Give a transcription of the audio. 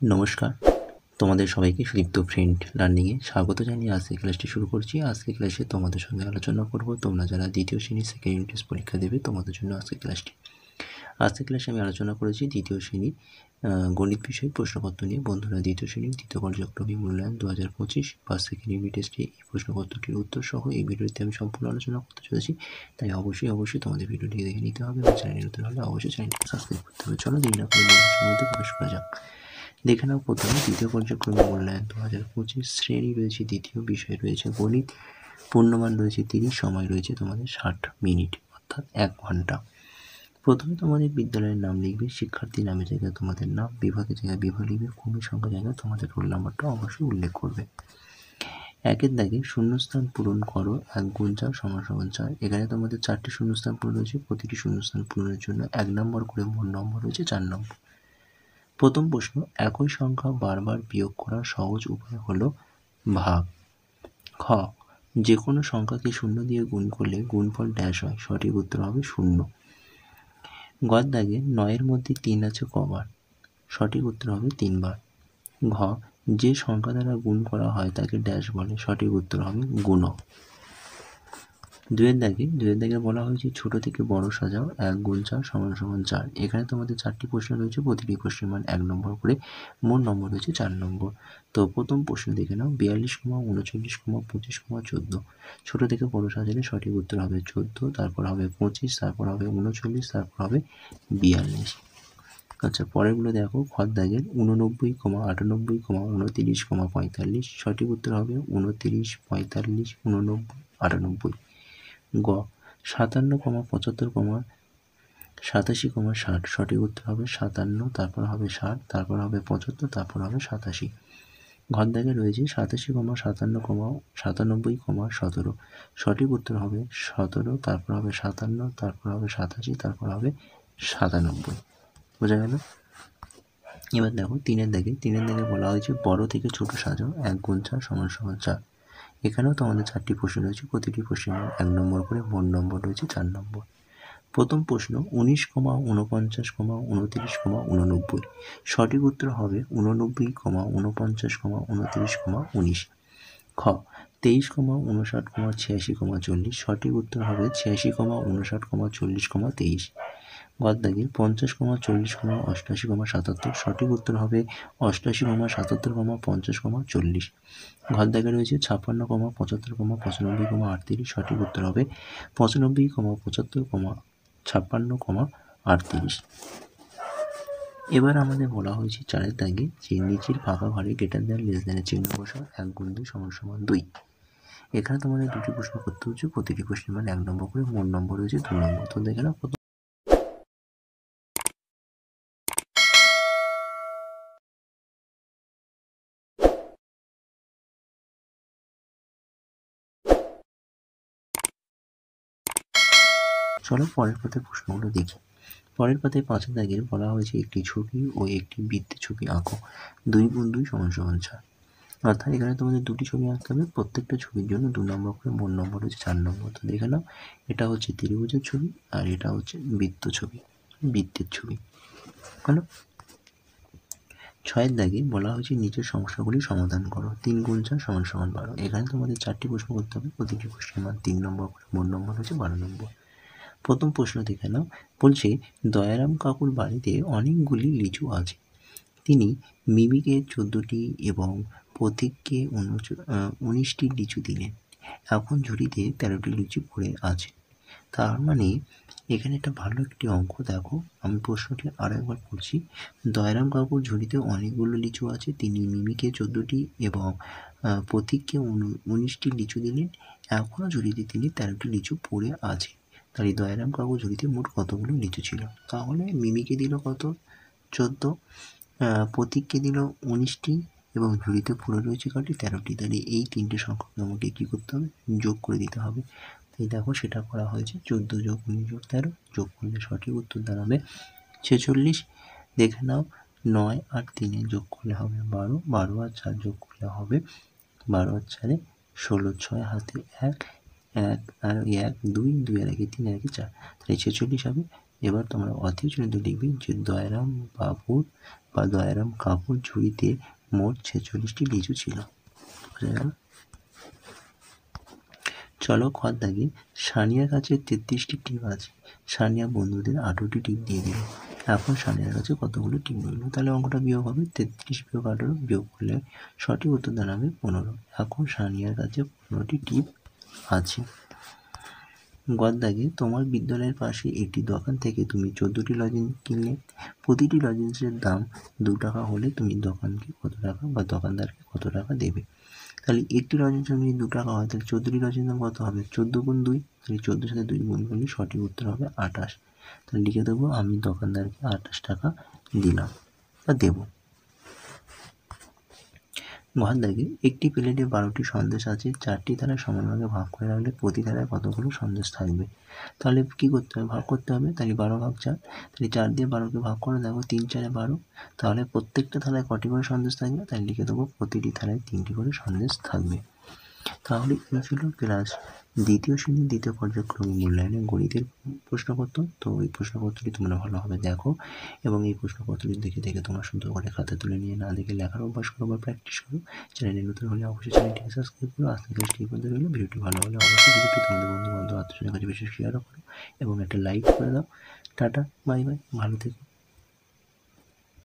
নমস্কার, তোমাদের সবাইকে সুদীপ্ত ফ্রেন্ড লার্নিংয়ে স্বাগত জানিয়ে আজকে ক্লাসটি শুরু করছি। আজকে ক্লাসে তোমাদের সঙ্গে আলোচনা করব তোমরা যারা দ্বিতীয় শ্রেণীর সেকেন্ড ইউনিট টেস্ট পরীক্ষা দেবে তোমাদের জন্য আজকে ক্লাসটি। আজকে ক্লাসে আমি আলোচনা করেছি দ্বিতীয় শ্রেণী গণিত বিষয় প্রশ্নপত্র নিয়ে। বন্ধুরা, দ্বিতীয় শ্রেণীর দ্বিতীয় পর্যায়ক্রমিক মূল্যায়ন 2025 বা সেকেন্ড ইউনিট টেস্টে এই প্রশ্নপত্রটির উত্তর সহ এই ভিডিওতে আমি সম্পূর্ণ আলোচনা করতে চলেছি। তাই অবশ্যই তোমাদের ভিডিওটি দেখে নিতে হবে এবং চ্যানেলে নতুন হলে অবশ্যই চ্যানেলটিকে সাবস্ক্রাইব করতে হবে। চলো দেরি না করে মূল্যায়নের মধ্যে প্রবেশ করা যাক। দেখে নাও প্রথমে দ্বিতীয় পর্যায়ক্রমিক মূল্যায়ন 2025 শ্রেণী রয়েছে দ্বিতীয়, বিষয় রয়েছে গণিত, পূর্ণমান রয়েছে 30, সময় রয়েছে তোমাদের 60 মিনিট অর্থাৎ 1 ঘন্টা। প্রথমে তোমাদের বিদ্যালয়ের নাম লিখবে, শিক্ষার্থী নামের জায়গায় তোমাদের নাম, বিভাগের জায়গায় বিভাগ লিখবে, ক্রমিক সংখ্যা জায়গায় তোমাদের রোল নাম্বারটা অবশ্যই উল্লেখ করবে। একের দাগে শূন্যস্থান পূরণ করো, 1 গুণ 4 সমান 4। এখানে তোমাদের 4টি শূন্যস্থান পূরণ রয়েছে, প্রতিটি শূন্যস্থান পূরণের জন্য 1 নম্বর করে মোট নম্বর রয়েছে 4 নম্বর। প্রথম প্রশ্ন, একই সংখ্যা বারবার বিয়োগ করার সহজ উপায় হলো ভাগ। খ, যে কোনো সংখ্যাকে 0 দিয়ে গুণ করলে গুণফল ড্যাশ হয়, সঠিক উত্তর হবে 0। গর দাগে 9-এর মধ্যে 3 আছে কবার, সঠিক উত্তর হবে 3 বার। ঘ, যে সংখ্যা দ্বারা গুণ করা হয় তাকে ড্যাশ বলে, সঠিক উত্তর হবে গুণক। দুয়ের দাগে বলা হয়েছে ছোট থেকে বড় সাজাও, 1 গুণ 4 সমান 4। এখানে তোমাদের 4টি প্রশ্ন রয়েছে, প্রতিটি প্রশ্নের মান 1 নম্বর করে, মোট নম্বর রয়েছে 4 নম্বর। তো প্রথম প্রশ্ন দেখে নাও, 42, 39, 25, 14। ছোট থেকে বড় সাজালে সঠিক উত্তর হবে 14, তারপর হবে 25, তারপর হবে 39, তারপর হবে 42। আচ্ছা, পরেরগুলো দেখো। খর দাগের 89, 98, 29, 45। সঠিক উত্তর হবে 29, 45, 89, 98। গ, 57, 75, 87, 60। সঠিক উত্তর হবে 57, তারপর হবে 60, তারপর হবে 75, তারপর হবে 87। ঘর দাগে রয়েছে 87, 57, 97, 17। সঠিক উত্তর হবে 17, তারপর হবে 57, তারপর হবে 87, তারপর হবে 97। বোঝা গেল? এবার দেখো 3-এর দাগে বলা হয়েছে বড় থেকে ছোট সাজাও, 1 গুণ 4 সমান 4। এখানেও তোমাদের 4টি প্রশ্ন রয়েছে, প্রতিটি প্রশ্নের 1 নম্বর করে, মোট নম্বর রয়েছে 4 নম্বর। প্রথম প্রশ্ন, 19, 49, 29, 89। সঠিক উত্তর হবে 89, 49, 29, 19। খ, 23, 59, 86, 40। সঠিক উত্তর হবে 86, 59, 40, 23। গর দাগে 50, 40, 88, 77। সঠিক উত্তর হবে 88, 77, 50, 40। ঘর দাগে রয়েছে 56, 75, 95, 38। সঠিক উত্তর হবে 95, 75, 56, 38। এবার আমাদের বলা হয়েছে 4-এর দাগে যে নিচের ফাঁকা ঘরে গ্রেটার দ্যান লেস দ্যানের চিহ্ন বসাও, 1 গুণ 2 সমান 2। এখানে তোমাদের 2টি প্রশ্ন করতে হচ্ছে, প্রতিটি প্রশ্নের মান 1 নম্বর করে, মোট নম্বর রয়েছে 2 নম্বর। তো দেখে নাও। চলো পরের পাতার প্রশ্নগুলো দেখি। পরের পাতায় 5-এর দাগের বলা হয়েছে একটি ছবি ও একটি বৃত্তের ছবি আঁকো, 2 গুণ 2 সমান 4। অর্থাৎ এখানে তোমাদের 2টি ছবি আঁকতে হবে, প্রত্যেকটা ছবির জন্য 2 নম্বর করে, মোট নম্বর হচ্ছে 4 নম্বর। তো দেখে নাও, এটা হচ্ছে ত্রিভুজের ছবি আর এটা হচ্ছে বৃত্তের ছবি। হলো? 6-এর দাগে বলা হয়েছে নিচের সমস্যাগুলি সমাধান করো, 3 গুণ 4 সমান 12। এখানে তোমাদের 4টি প্রশ্ন করতে হবে, প্রতিটি প্রশ্নের মান 3 নম্বর করে, মোট নম্বর হচ্ছে 12 নম্বর। প্রথম প্রশ্ন দেখে নাও, বলছে দয়ারাম কাকুর বাড়িতে অনেকগুলি লিচু আছে। তিনি মিমিকে 14টি এবং প্রতীককে 19টি লিচু দিলেন। এখন ঝুড়িতে 13টি লিচু পড়ে আছে। তার মানে এখানে একটা ভালো একটি অঙ্ক দেখো, আমি প্রশ্নটি আরও একবার পড়ছি। দয়ারাম কাকুর ঝুড়িতে অনেকগুলো লিচু আছে, তিনি মিমিকে 14টি এবং প্রতীককে 19টি লিচু দিলেন। এখনও ঝুড়িতে তিনি 13টি লিচু পড়ে আছে। তাই দয়ারাম কাকুর ঝুড়িতে মোট কতগুলো লিচু ছিল? তাহলে মিমিকে দিল কত? 14, প্রতীককে দিল 19টি এবং ঝুড়িতে পড়ে রয়েছে কটি? 13টি। তাহলে এই 3টে সংখ্যাকে আমাকে কী করতে হবে? যোগ করে দিতে হবে। তাই দেখো সেটা করা হয়েছে, 14 যোগ 19 যোগ 13, যোগ করলে সঠিক উত্তর দাঁড়াবে 46। দেখে নাও, 9 আর 3 যোগ করলে হবে 12, 12 আর 4 যোগ করলে হবে 12 আর 4 16, 6 হাতে 1, 1 আর 1 2, 2 আর 1 3 আর 1 4, তাহলে 46 হবে। এবার তোমরা অতিচিহ্নিত লিখবে যে দয়ারাম দয়ারাম কাকুর ঝুড়িতে মোট 46টি লিচু ছিল। বোঝা গেল? চলো খত দাগে সানিয়ার কাছে 33টি টিপ আছে, সানিয়া বন্ধুদের 18টি টিপ দিয়ে দিল। এখন সানিয়ার কাছে কতগুলো টিপ রইল? তাহলে অঙ্কটা বিয়োগ হবে, 33 বিয়োগ 18 বিয়োগ করলে সঠিক উত্তর দাঁড়াবে 15। এখন সানিয়ার কাছে 15টি টিপ আছে। গদ দাগে তোমার বিদ্যালয়ের পাশে একটি দোকান থেকে তুমি 14টি লজেন্স কিনলে। প্রতিটি লজেন্সের দাম 2 টাকা হলে তুমি দোকানকে কত টাকা বা দোকানদারকে কত টাকা দেবে? তাহলে একটি লজেন্সের দাম যদি 2 টাকা হয় তাহলে 14টি লজেন্সের দাম কত হবে? 14 গুণ 2, তাহলে 14 সাথে 2 গুণ করলে সঠিক উত্তর হবে 28। তাহলে লিখে দেবো আমি দোকানদারকে 28 টাকা দিলাম বা দেবো। ঘর দাগে একটি প্লেটে 12টি সন্দেশ আছে, 4টি থালায় সমান ভাগে ভাগ করে রাখলে প্রতি থালায় কতগুলো সন্দেশ থাকবে? তাহলে কি করতে হবে? ভাগ করতে হবে। তাহলে 12 ভাগ 4, তাহলে 4 দিয়ে 12কে ভাগ করে দেখো 3 4 12, তাহলে প্রত্যেকটা থালায় কটি করে সন্দেশ থাকবে? তাহলে লিখে দেবো প্রতিটি থালায় 3টি করে সন্দেশ থাকবে। তাহলে এই ছিল ক্লাস দ্বিতীয় শ্রেণীর দ্বিতীয় পর্যায়ক্রমিক মূল্যায়নের গণিতের প্রশ্নপত্র। তো এই প্রশ্নপত্রটি তোমরা ভালোভাবে দেখো এবং এই প্রশ্নপত্রটি দেখে দেখে তোমরা সুন্দর করে খাতা তুলে নিয়ে না দেখে লেখার অভ্যাস করো বা প্র্যাকটিস করো। চ্যানেলে নতুন হলে অবশ্যই চ্যানেলটিকে সাবস্ক্রাইব করো। আজকে ক্লাসটি এই পর্যন্ত রইল। ভিডিওটি ভালো হলে অবশ্যই ভিডিওটি তোমাদের বন্ধু বান্ধব আত্মীয়দের কাছে বেশি শেয়ার করো এবং একটা লাইক করে দাও। টাটা, বাই বাই, ভালো থেকো।